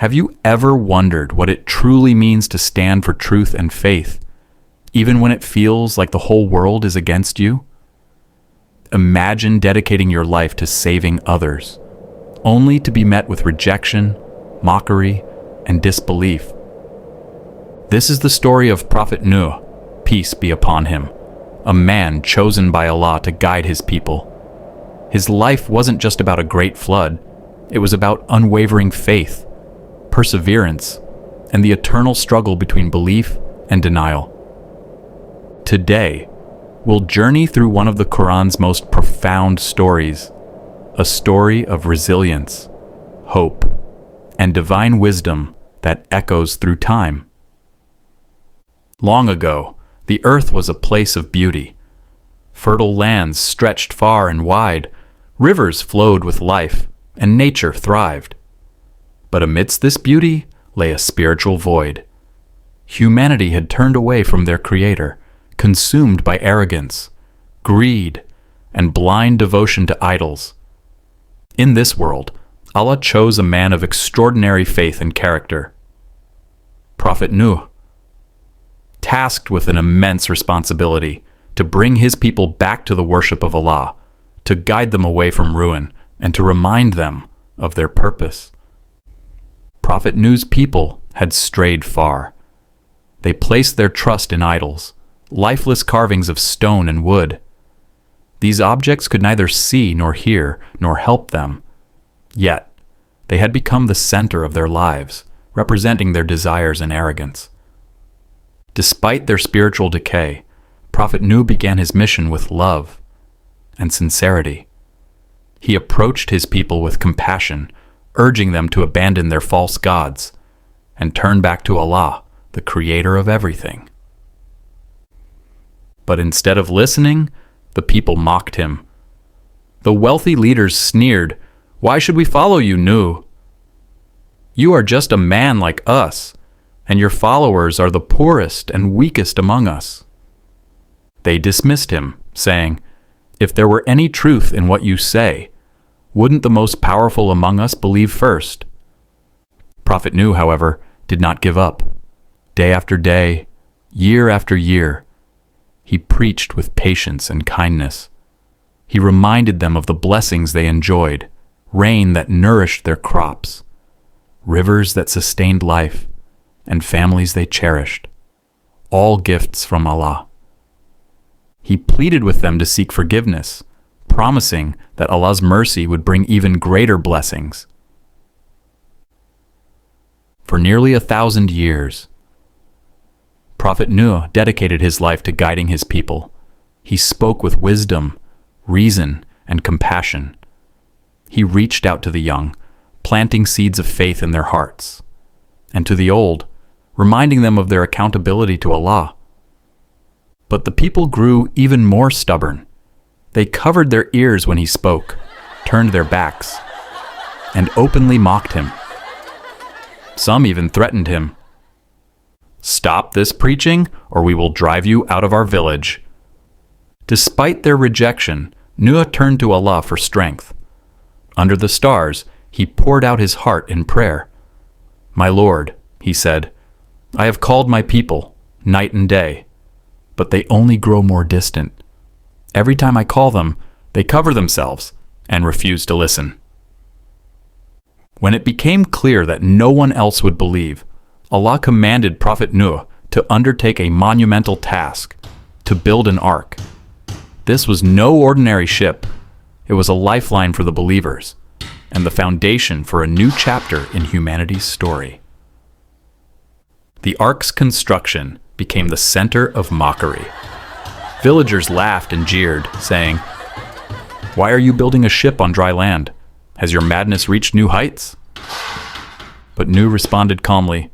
Have you ever wondered what it truly means to stand for truth and faith, even when it feels like the whole world is against you? Imagine dedicating your life to saving others, only to be met with rejection, mockery, and disbelief. This is the story of Prophet Nuh, peace be upon him, a man chosen by Allah to guide his people. His life wasn't just about a great flood, it was about unwavering faith, perseverance, and the eternal struggle between belief and denial. Today, we'll journey through one of the Quran's most profound stories, a story of resilience, hope, and divine wisdom that echoes through time. Long ago, the earth was a place of beauty. Fertile lands stretched far and wide, rivers flowed with life, and nature thrived. But amidst this beauty lay a spiritual void. Humanity had turned away from their Creator, consumed by arrogance, greed, and blind devotion to idols. In this world, Allah chose a man of extraordinary faith and character, Prophet Nuh, tasked with an immense responsibility to bring his people back to the worship of Allah, to guide them away from ruin, and to remind them of their purpose. Prophet Nuh's people had strayed far. They placed their trust in idols, lifeless carvings of stone and wood. These objects could neither see nor hear nor help them. Yet, they had become the center of their lives, representing their desires and arrogance. Despite their spiritual decay, Prophet Nuh began his mission with love and sincerity. He approached his people with compassion, urging them to abandon their false gods and turn back to Allah, the creator of everything. But instead of listening, the people mocked him. The wealthy leaders sneered, "Why should we follow you, Nuh? You are just a man like us, and your followers are the poorest and weakest among us." They dismissed him, saying, "If there were any truth in what you say, wouldn't the most powerful among us believe first?" Prophet Nuh, however, did not give up. Day after day, year after year, he preached with patience and kindness. He reminded them of the blessings they enjoyed, rain that nourished their crops, rivers that sustained life, and families they cherished, all gifts from Allah. He pleaded with them to seek forgiveness, promising that Allah's mercy would bring even greater blessings. For nearly 1,000 years, Prophet Nuh dedicated his life to guiding his people. He spoke with wisdom, reason, and compassion. He reached out to the young, planting seeds of faith in their hearts, and to the old, reminding them of their accountability to Allah. But the people grew even more stubborn. They covered their ears when he spoke, turned their backs, and openly mocked him. Some even threatened him. "Stop this preaching, or we will drive you out of our village." Despite their rejection, Nuh turned to Allah for strength. Under the stars, he poured out his heart in prayer. "My Lord," he said, "I have called my people, night and day, but they only grow more distant. Every time I call them, they cover themselves and refuse to listen." When it became clear that no one else would believe, Allah commanded Prophet Nuh to undertake a monumental task, to build an ark. This was no ordinary ship. It was a lifeline for the believers, and the foundation for a new chapter in humanity's story. The ark's construction became the center of mockery. Villagers laughed and jeered, saying, "Why are you building a ship on dry land? Has your madness reached new heights?" But Nuh responded calmly,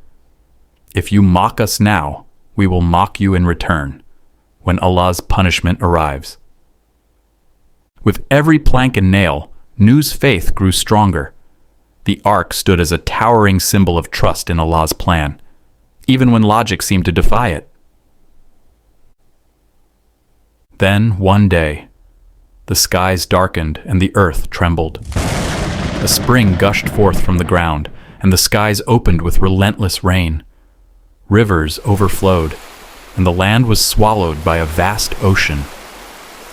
"If you mock us now, we will mock you in return, when Allah's punishment arrives." With every plank and nail, Nuh's faith grew stronger. The ark stood as a towering symbol of trust in Allah's plan, even when logic seemed to defy it. Then, one day, the skies darkened and the earth trembled. A spring gushed forth from the ground, and the skies opened with relentless rain. Rivers overflowed, and the land was swallowed by a vast ocean.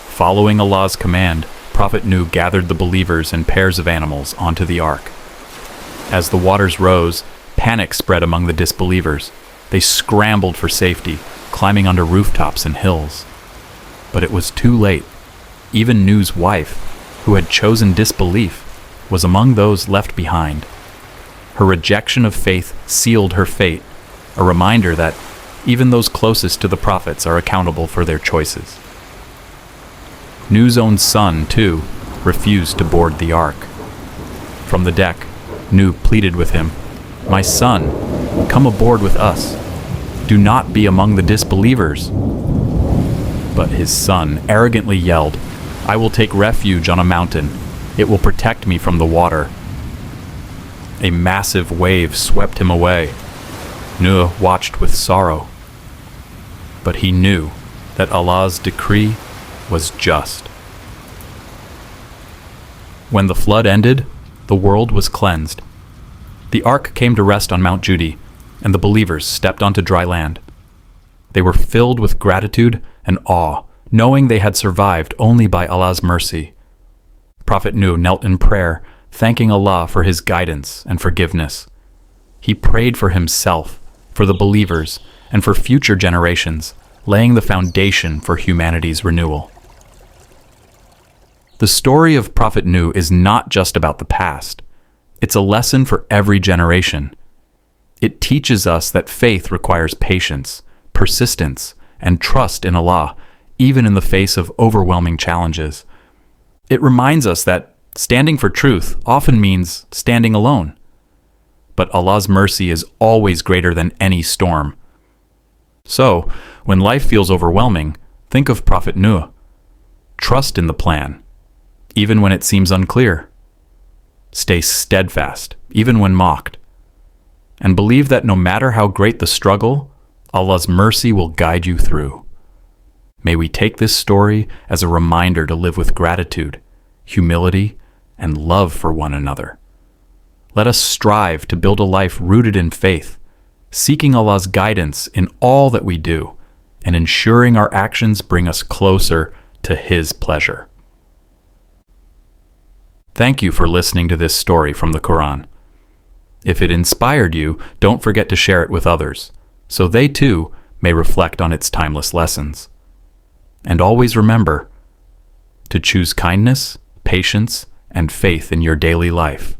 Following Allah's command, Prophet Nuh gathered the believers and pairs of animals onto the ark. As the waters rose, panic spread among the disbelievers. They scrambled for safety, climbing onto rooftops and hills. But it was too late. Even Nuh's wife, who had chosen disbelief, was among those left behind. Her rejection of faith sealed her fate, a reminder that even those closest to the prophets are accountable for their choices. Nuh's own son, too, refused to board the ark. From the deck, Nuh pleaded with him, "My son, come aboard with us. Do not be among the disbelievers." But his son arrogantly yelled, "I will take refuge on a mountain. It will protect me from the water." A massive wave swept him away. Nuh watched with sorrow. But he knew that Allah's decree was just. When the flood ended, the world was cleansed. The ark came to rest on Mount Judy, and the believers stepped onto dry land. They were filled with gratitude and awe, knowing they had survived only by Allah's mercy. Prophet Nuh knelt in prayer, thanking Allah for his guidance and forgiveness. He prayed for himself, for the believers, and for future generations, laying the foundation for humanity's renewal. The story of Prophet Nuh is not just about the past. It's a lesson for every generation. It teaches us that faith requires patience, persistence, and trust in Allah, even in the face of overwhelming challenges. It reminds us that standing for truth often means standing alone. But Allah's mercy is always greater than any storm. So, when life feels overwhelming, think of Prophet Nuh. Trust in the plan, even when it seems unclear. Stay steadfast, even when mocked. And believe that no matter how great the struggle, Allah's mercy will guide you through. May we take this story as a reminder to live with gratitude, humility, and love for one another. Let us strive to build a life rooted in faith, seeking Allah's guidance in all that we do, and ensuring our actions bring us closer to His pleasure. Thank you for listening to this story from the Quran. If it inspired you, don't forget to share it with others, so they too may reflect on its timeless lessons. And always remember to choose kindness, patience, and faith in your daily life.